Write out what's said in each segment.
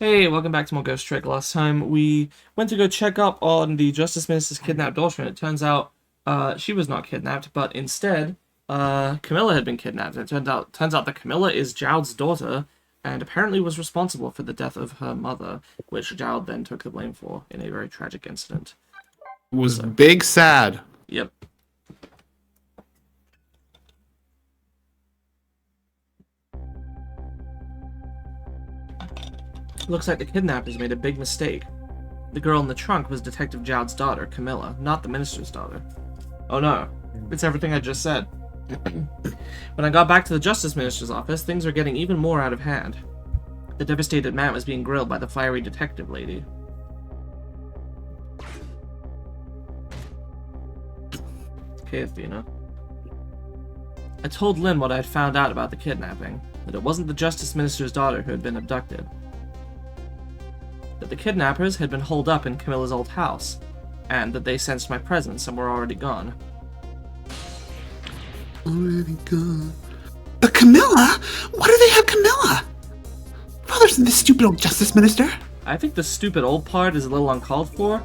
Hey, welcome back to more Ghost Trick. Last time we went to go check up on the Justice Minister's kidnapped daughter, and it turns out she was not kidnapped, but instead Camilla had been kidnapped. It turns out that Camilla is Jowd's daughter, and apparently was responsible for the death of her mother, which Jowd then took the blame for in a very tragic incident. Was So, big sad. yep. Looks like the kidnappers made a big mistake. The girl in the trunk was Detective Jowd's daughter, Camilla, not the minister's daughter. Oh no, it's everything I just said. When I got back to the Justice Minister's office, things were getting even more out of hand. The devastated man was being grilled by the fiery detective lady. Okay, Athena. I told Lynn what I had found out about the kidnapping, that it wasn't the Justice Minister's daughter who had been abducted. That the kidnappers had been holed up in Camilla's old house, and that they sensed my presence and were already gone. Already gone. But Camilla? Why do they have Camilla? Father's in this stupid old justice minister. I think the stupid old part is a little uncalled for.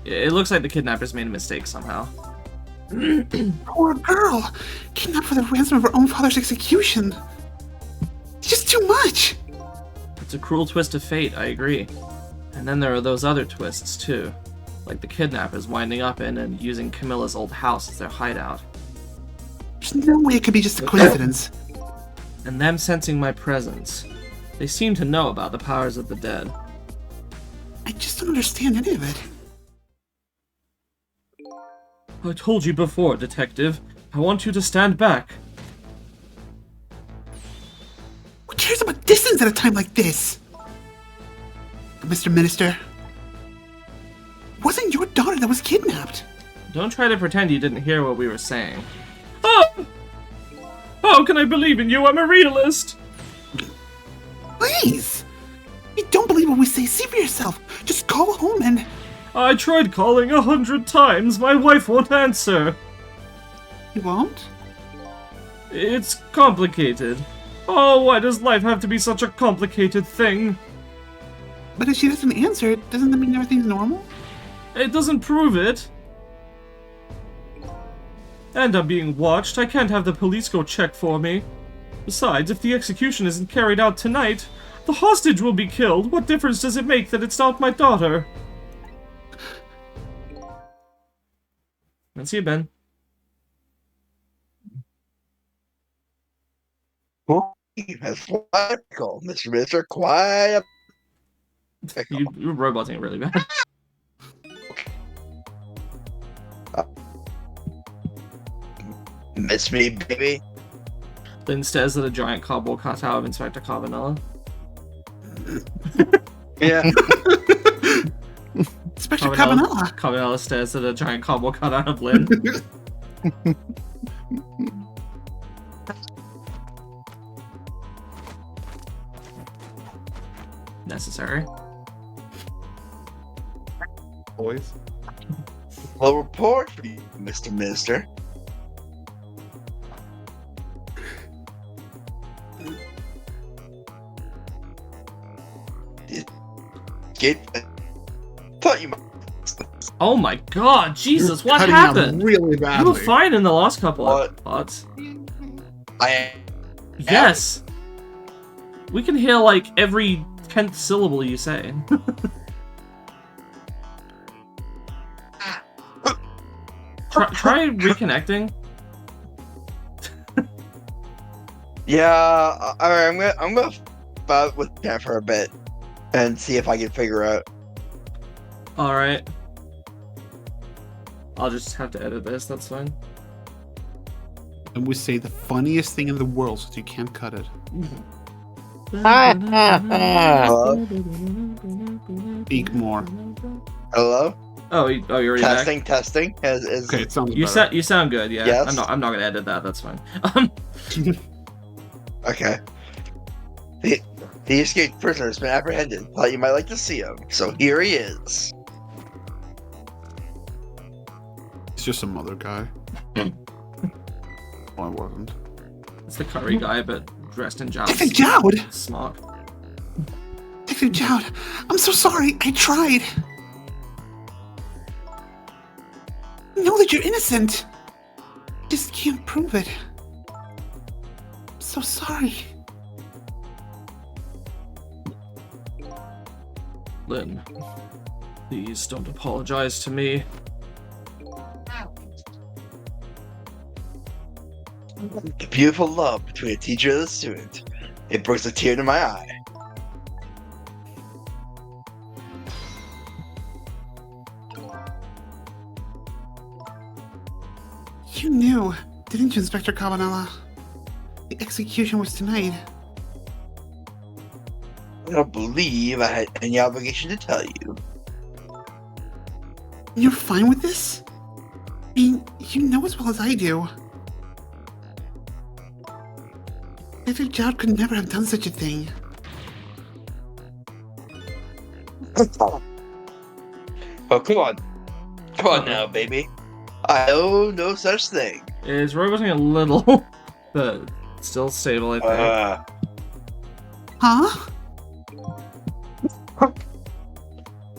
It looks like the kidnappers made a mistake somehow. Poor girl. Kidnapped for the ransom of her own father's execution. It's just too much. It's a cruel twist of fate, I agree. And then there are those other twists, too. Like the kidnappers winding up in and using Camilla's old house as their hideout. There's no way it could be just a coincidence. And them sensing my presence. They seem to know about the powers of the dead. I just don't understand any of it. I told you before, Detective. I want you to stand back. Who cares about distance at a time like this? Mr. Minister, it wasn't your daughter that was kidnapped. Don't try to pretend you didn't hear what we were saying. Oh! How can I believe in you? I'm a realist! Please! If you don't believe what we say, see for yourself. Just call home and... I tried calling 100 times. My wife won't answer. You won't? It's complicated. Oh, why does life have to be such a complicated thing? But if she doesn't answer, doesn't that mean everything's normal? It doesn't prove it. And I'm being watched. I can't have the police go check for me. Besides, if the execution isn't carried out tonight, the hostage will be killed. What difference does it make that it's not my daughter? And see you, Ben. That's logical, Mr. Minister. Quiet. You're roboting really bad. Miss me, baby. Lynn stares at a giant cardboard cutout of Inspector Cabanela. Yeah. Inspector Cabanela. Cabanela stares at a giant cardboard cutout of Lynn. Necessary. Boys. Well, report for you, Mr. Minister. Get. Thought you might. Oh my god, Jesus, what Cutting out happened? really You badly. were fine in the last couple of What? parts. I. Yes! We can hear like every 10th syllable you say. Try reconnecting. Yeah. All right. I'm gonna fight with that for a bit and see if I can figure out. Alright. I'll just have to edit this, that's fine. And we say the funniest thing in the world so you can't cut it. Hello. Speak more. Hello. Oh, you already back? Testing. Is Okay, it sounds You better. you sound good, yeah. Yes. I'm not gonna edit that, that's fine. Okay. The escaped prisoner has been apprehended. Thought you might like to see him. So here he is. It's just some other guy. Oh, I wasn't. It's the curry guy, but dressed in Jowd. It's a Jowd! Smart. Detective Jowd, I'm so sorry. I tried. I know that you're innocent. Just can't prove it. I'm so sorry. Lynn, please don't apologize to me. The beautiful love between a teacher and a student. It brings a tear to my eye. You knew, didn't you, Inspector Cabanela? The execution was tonight. I don't believe I had any obligation to tell you. You're fine with this? I mean, you know as well as I do. Detective Jowd could never have done such a thing. Oh, come on. Come on now, baby. I know no such thing. It's roboting a little, but still stable, I think. Huh?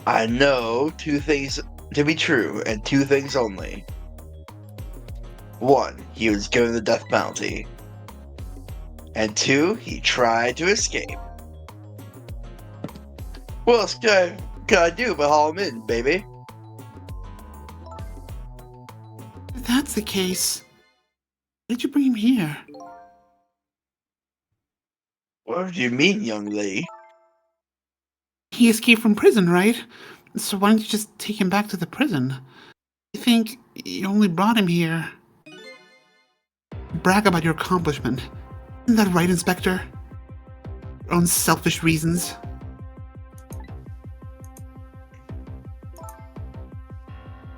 I know two things to be true, and two things only. One, he was given the death penalty. And two, he tried to escape. What else can I do but haul him in, baby? If that's the case, why did you bring him here? What do you mean, young lady? He escaped from prison, right? So why don't you just take him back to the prison? I think you only brought him here. Brag about your accomplishment. Isn't that right, Inspector? Your own selfish reasons.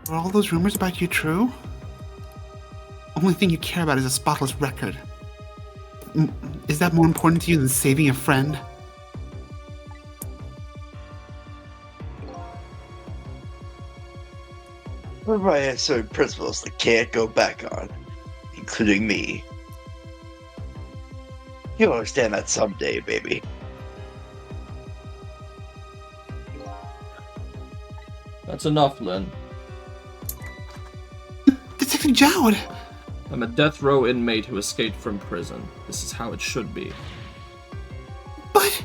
Are all those rumors about you true? Only thing you care about is a spotless record. Is that more important to you than saving a friend? Everybody has certain principles they can't go back on, including me. You'll understand that someday, baby. That's enough, Lynn. Detective Jowd! I'm a death row inmate who escaped from prison. This is how it should be. But...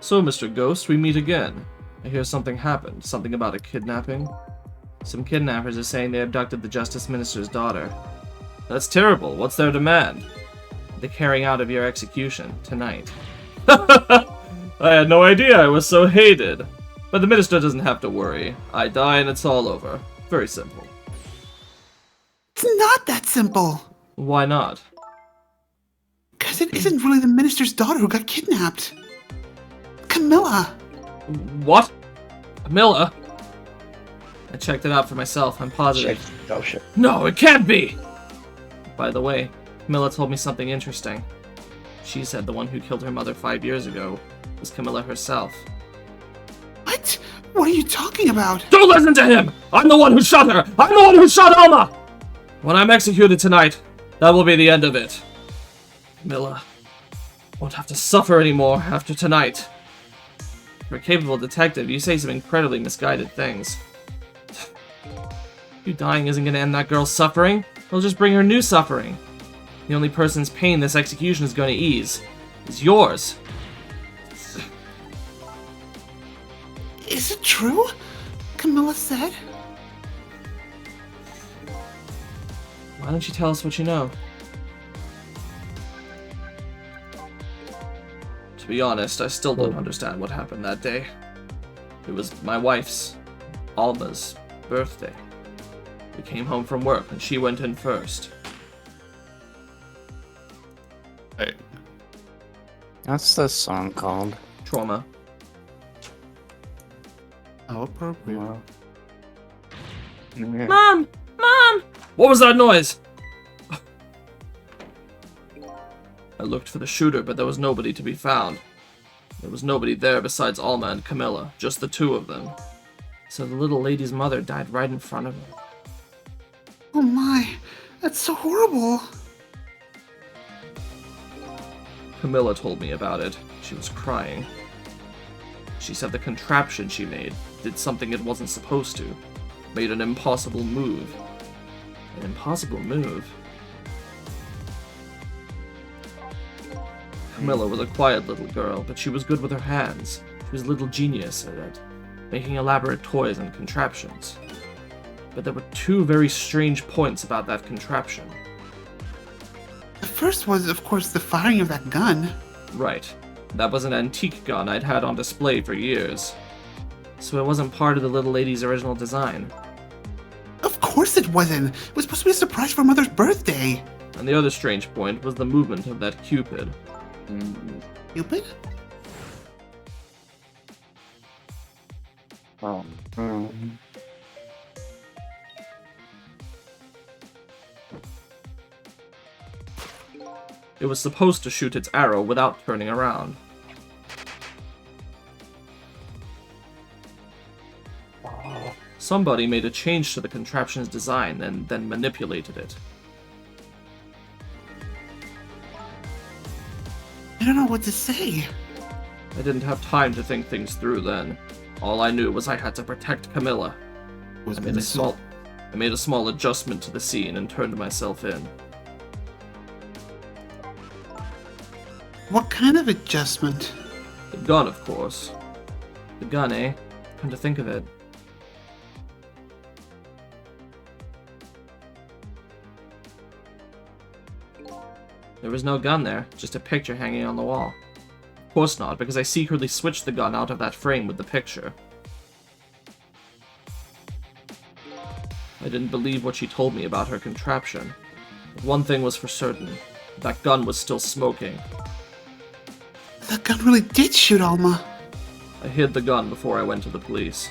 So, Mr. Ghost, we meet again. I hear something happened. Something about a kidnapping. Some kidnappers are saying they abducted the Justice Minister's daughter. That's terrible. What's their demand? The carrying out of your execution tonight. I had no idea I was so hated. But the Minister doesn't have to worry. I die and it's all over. Very simple. It's not that simple! Why not? Because it isn't really the minister's daughter who got kidnapped. Camilla! What? Camilla? I checked it out for myself. I'm positive. Oh shit. No, it can't be! By the way, Camilla told me something interesting. She said the one who killed her mother 5 years ago was Camilla herself. What? What are you talking about? Don't listen to him! I'm the one who shot her! I'm the one who shot Alma! When I'm executed tonight, that will be the end of it. Camilla won't have to suffer anymore after tonight. You're a capable detective. You say some incredibly misguided things. You dying isn't gonna end that girl's suffering. It'll just bring her new suffering. The only person's pain this execution is going to ease is yours. Is it true? Camilla said? Why don't you tell us what you know? To be honest, I still don't understand what happened that day. It was my wife's, Alma's, birthday. We came home from work and she went in first. Hey. What's this song called? Trauma. How appropriate. Well, Mom! Mom! What was that noise? I looked for the shooter, but there was nobody to be found. There was nobody there besides Alma and Camilla, just the two of them. So the little lady's mother died right in front of her. Oh my, that's so horrible. Camilla told me about it. She was crying. She said the contraption she made did something it wasn't supposed to. Made an impossible move. An impossible move? Camilla was a quiet little girl, but she was good with her hands. She was a little genius at it, making elaborate toys and contraptions. But there were two very strange points about that contraption. The first was, of course, the firing of that gun. Right. That was an antique gun I'd had on display for years. So it wasn't part of the little lady's original design. Of course it wasn't. It was supposed to be a surprise for Mother's birthday. And the other strange point was the movement of that Cupid. Cupid? Oh. It was supposed to shoot its arrow without turning around. Somebody made a change to the contraption's design and then manipulated it. I don't know what to say. I didn't have time to think things through then. All I knew was I had to protect Camilla. Was I made a small adjustment to the scene and turned myself in. What kind of adjustment? The gun, of course. The gun, eh? Come to think of it. There was no gun there, just a picture hanging on the wall. Of course not, because I secretly switched the gun out of that frame with the picture. I didn't believe what she told me about her contraption. But one thing was for certain. That gun was still smoking. That gun really did shoot Alma. I hid the gun before I went to the police.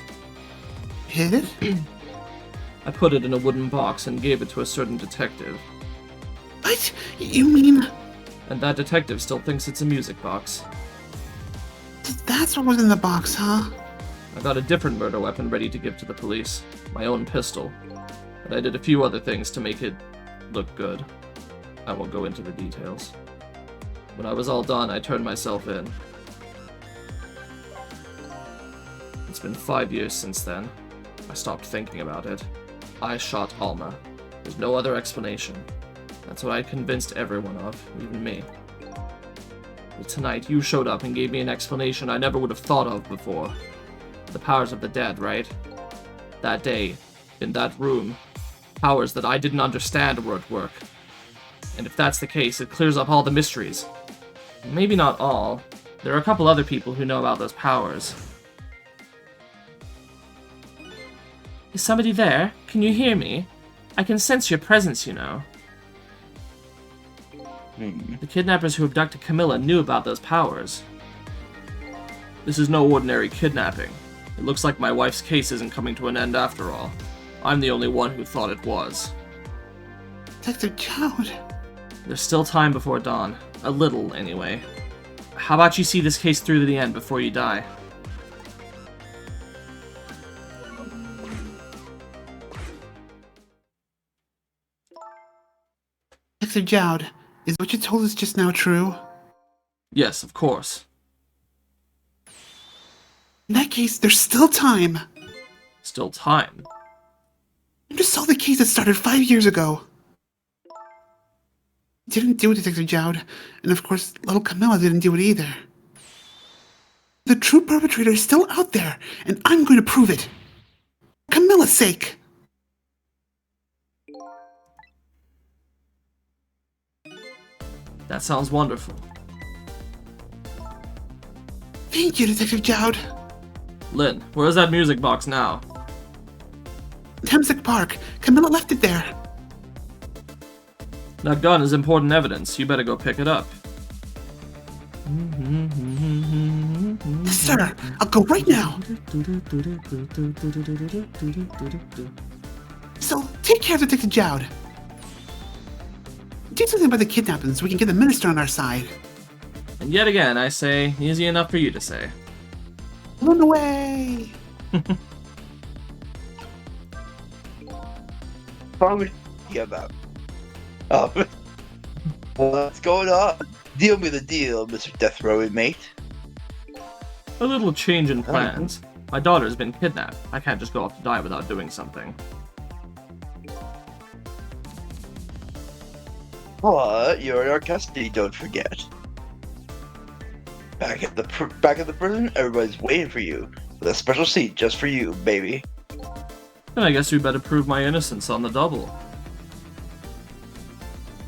Hid it? I put it in a wooden box and gave it to a certain detective. What? You mean... And that detective still thinks it's a music box. That's what was in the box, huh? I got a different murder weapon ready to give to the police. My own pistol. And I did a few other things to make it look good. I won't go into the details. When I was all done, I turned myself in. It's been 5 years since then. I stopped thinking about it. I shot Alma. There's no other explanation. That's what I convinced everyone of, even me. But tonight, you showed up and gave me an explanation I never would have thought of before. The powers of the dead, right? That day, in that room, powers that I didn't understand were at work. And if that's the case, it clears up all the mysteries. Maybe not all. There are a couple other people who know about those powers. Is somebody there? Can you hear me? I can sense your presence, you know. The kidnappers who abducted Camilla knew about those powers. This is no ordinary kidnapping. It looks like my wife's case isn't coming to an end after all. I'm the only one who thought it was. Detective Jowd. There's still time before dawn. A little, anyway. How about you see this case through to the end before you die? Detective Jowd, is what you told us just now true? Yes, of course. In that case, there's still time. Still time. You just saw the case that started 5 years ago. Didn't do it, Detective Jowd, and of course, little Camilla didn't do it either. The true perpetrator is still out there, and I'm going to prove it. For Camilla's sake. That sounds wonderful. Thank you, Detective Jowd. Lynn, where's that music box now? Temsic Park. Camilla left it there. That gun is important evidence. You better go pick it up. Yes, sir. I'll go right now. So, take care, Detective Jowd. Do something about the kidnapping so we can get the minister on our side. And yet again, I say, easy enough for you to say. Run away! What are we talking about? Oh, what's going on? Deal me the deal, Mr. Death Row inmate. A little change in plans. My daughter's been kidnapped. I can't just go off to die without doing something. What? You're in our custody, don't forget. Back at the prison, everybody's waiting for you. With a special seat just for you, baby. Then I guess we better prove my innocence on the double.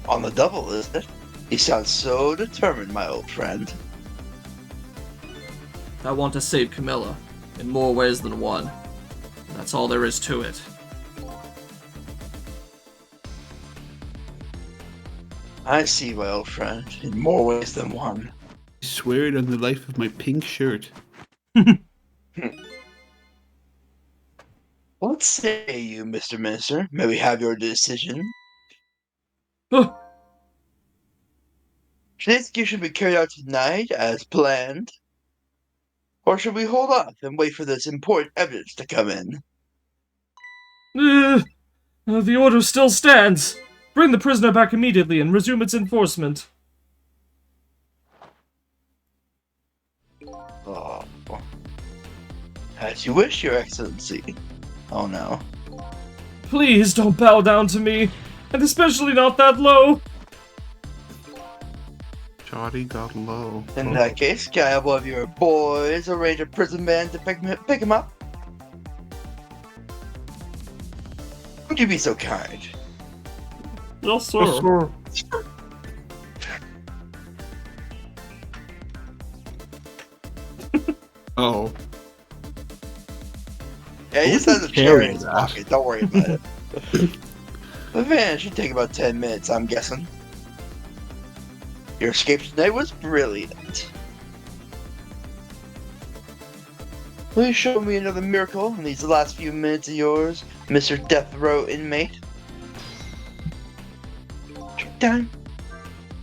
On the double, isn't it? You sound so determined, my old friend. I want to save Camilla, in more ways than one. That's all there is to it. I see, my old friend, in more ways than one. I swear it on the life of my pink shirt. What say you, Mr. Minister? May we have your decision? Oh, Should the execution be carried out tonight, as planned? Or should we hold off and wait for this important evidence to come in? the order still stands. Bring the prisoner back immediately and resume its enforcement. Oh. As you wish, Your Excellency. Oh no. Please don't bow down to me, and especially not that low. Jowdy got low. In that case, can I have one of your boys arrange a prison man to pick him up? Would you be so kind? Yes, sir. Oh. Yeah, he Who just has a would chair carry in his that? pocket. Don't worry about it. The van should take about 10 minutes, I'm guessing. Your escape tonight was brilliant. Please show me another miracle in these last few minutes of yours, Mr. Death Row inmate. Time.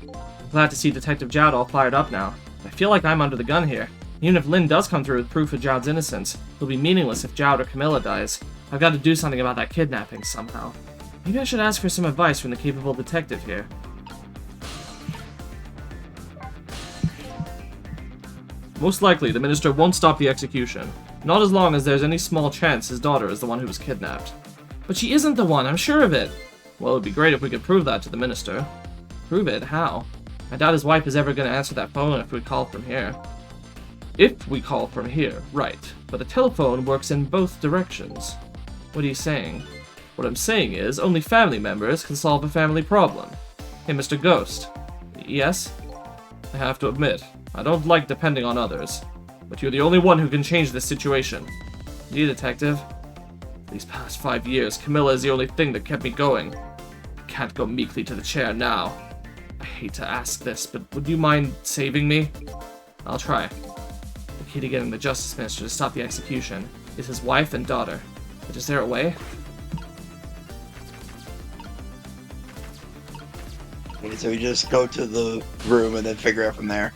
I'm glad to see Detective Jowd all fired up now. I feel like I'm under the gun here. Even if Lynn does come through with proof of Jowd's innocence, it'll be meaningless if Jowd or Camilla dies. I've got to do something about that kidnapping somehow. Maybe I should ask for some advice from the capable detective here. Most likely, the minister won't stop the execution. Not as long as there's any small chance his daughter is the one who was kidnapped. But she isn't the one, I'm sure of it. Well, it would be great if we could prove that to the minister. Prove it? How? I doubt his wife is ever going to answer that phone if we call from here. If we call from here, right. But the telephone works in both directions. What are you saying? What I'm saying is, only family members can solve a family problem. Hey, Mr. Ghost. Yes? I have to admit, I don't like depending on others. But you're the only one who can change this situation. You, detective? These past 5 years, Camilla is the only thing that kept me going. I can't go meekly to the chair now. I hate to ask this, but would you mind saving me? I'll try. The key to getting the Justice Minister to stop the execution is his wife and daughter. But is there a way? Okay, so we just go to the room and then figure out from there.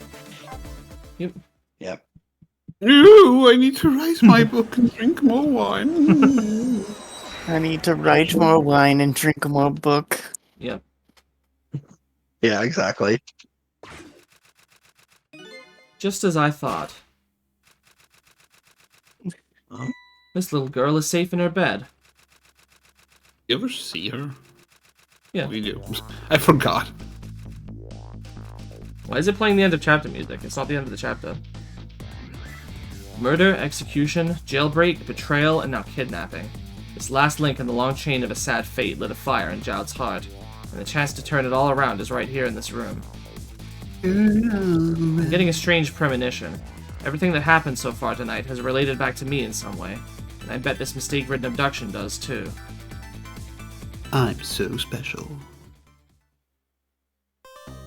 Yep. Yep. No, I need to write my book and drink more wine. I need to write more wine and drink more book. Yep. Yeah, exactly. Just as I thought. Huh? This little girl is safe in her bed. You ever see her? Yeah. We do. I forgot. Why is it playing the end of chapter music? It's not the end of the chapter. Murder, execution, jailbreak, betrayal, and now kidnapping. This last link in the long chain of a sad fate lit a fire in Jowd's heart, and the chance to turn it all around is right here in this room. I'm getting a strange premonition. Everything that happened so far tonight has related back to me in some way, and I bet this mistake-ridden abduction does too. I'm so special.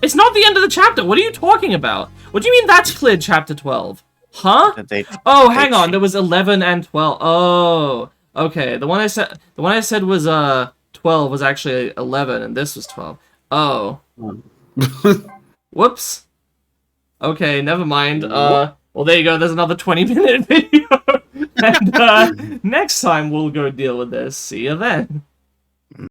It's not the end of the chapter! What are you talking about? What do you mean that's cleared chapter 12? Huh? Oh, hang on, there was 11 and 12. Oh, okay. The one I said was 12 was actually 11 and this was 12. Oh. Whoops. Okay, never mind. Well, there you go. There's another 20-minute video. And next time we'll go deal with this. See you then.